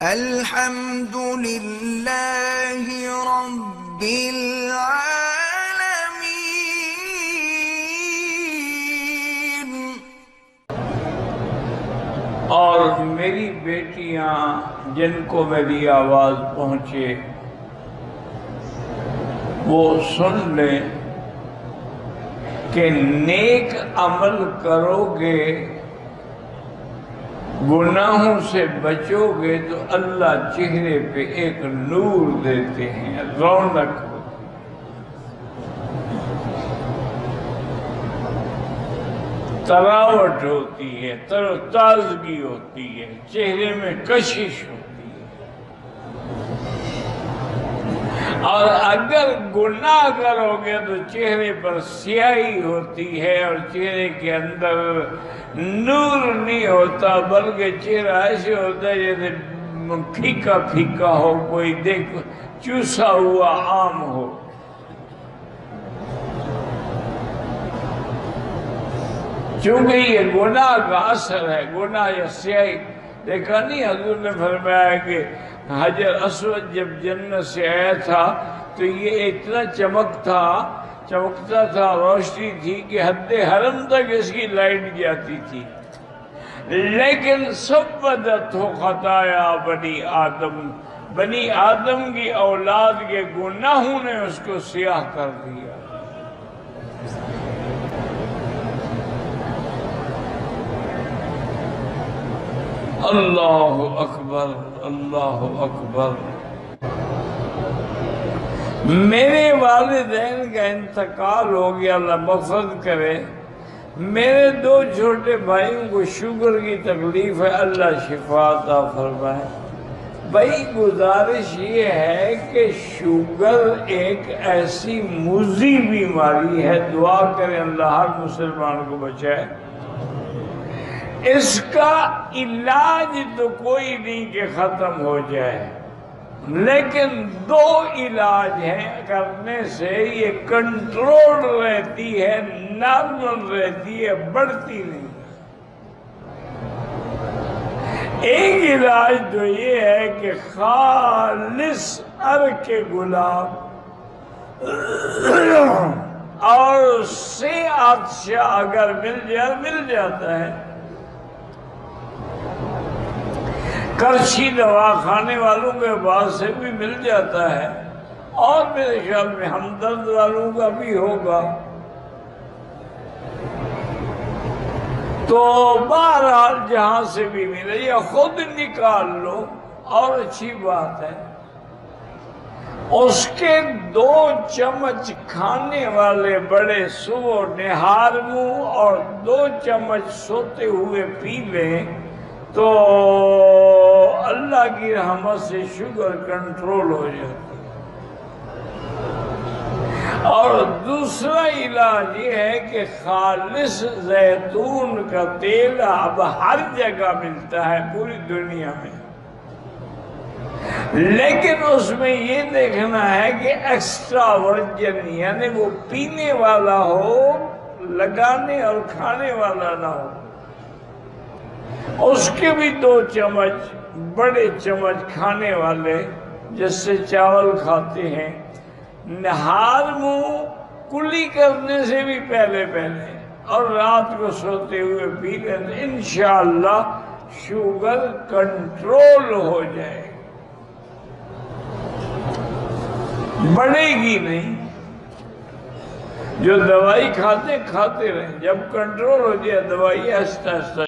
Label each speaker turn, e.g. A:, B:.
A: الحمد للہ رب العالمین۔
B: اور میری بیٹیاں جن کو میری آواز پہنچے وہ سن لیں کہ نیک عمل کرو گے، گناہوں سے بچو گے تو اللہ چہرے پہ ایک نور دیتے ہیں، رونق ہوتی ہے، تراوٹ ہوتی ہے، تر و تازگی ہوتی ہے، چہرے میں کشش ہوتی ہے۔ اور اگر گناہ کرو گے تو چہرے پر سیاہی ہوتی ہے اور چہرے کے اندر نور نہیں ہوتا، بلکہ چہرہ ایسے ہوتا ہے جیسے پھیکا پھیکا ہو، کوئی دیکھ چوسا ہوا آم ہو۔ چونکہ یہ گناہ کا اثر ہے، گناہ یا سیاہی۔ دیکھا نہیں حضور نے فرمایا کہ حجر اسود جب جنت سے آیا تھا تو یہ اتنا چمکتا تھا، روشنی تھی کہ حد حرم تک اس کی لائٹ جاتی تھی، لیکن سبدت ہو خطایا بنی آدم کی اولاد کے گناہوں نے اس کو سیاہ کر دیا۔ اللہ اکبر، اللہ اکبر۔ میرے والدین کا انتقال ہو گیا، اللہ مغفرت کرے۔ میرے دو چھوٹے بھائیوں کو شوگر کی تکلیف ہے، اللہ شفا عطا فرمائے۔ بھائی گزارش یہ ہے کہ شوگر ایک ایسی مضی بیماری ہے، دعا کریں اللہ ہر مسلمان کو بچائے۔ اس کا علاج تو کوئی نہیں کہ ختم ہو جائے، لیکن دو علاج ہیں کرنے سے یہ کنٹرول رہتی ہے، نارمل رہتی ہے، بڑھتی نہیں۔ ایک علاج تو یہ ہے کہ خالص عرق گلاب اور سے عطشہ اگر مل جاتا ہے۔ کرچی دوا کھانے والوں کے بعد سے بھی مل جاتا ہے، اور میرے خیال میں ہمدرد والوں کا بھی ہوگا۔ تو بہرحال جہاں سے بھی ملے یا خود نکال لو، اور اچھی بات ہے۔ اس کے 2 چمچ کھانے والے بڑے صبح نہار منہ اور 2 چمچ سوتے ہوئے پی لیں تو اللہ کی رحمت سے شوگر کنٹرول ہو جاتی ہے۔ اور دوسرا علاج یہ ہے کہ خالص زیتون کا تیل اب ہر جگہ ملتا ہے پوری دنیا میں، لیکن اس میں یہ دیکھنا ہے کہ ایکسٹرا ورجن یعنی وہ پینے والا ہو، لگانے اور کھانے والا نہ ہو۔ اس کے بھی 2 چمچ بڑے چمچ کھانے والے، جس سے چاول کھاتے ہیں، نہار منہ کلی کرنے سے بھی پہلے اور رات کو سوتے ہوئے پی لیں، انشاءاللہ شوگر کنٹرول ہو جائے، بڑھے گی نہیں۔ جو دوائی کھاتے رہیں، جب کنٹرول ہو جائے دوائی آہستہ آہستہ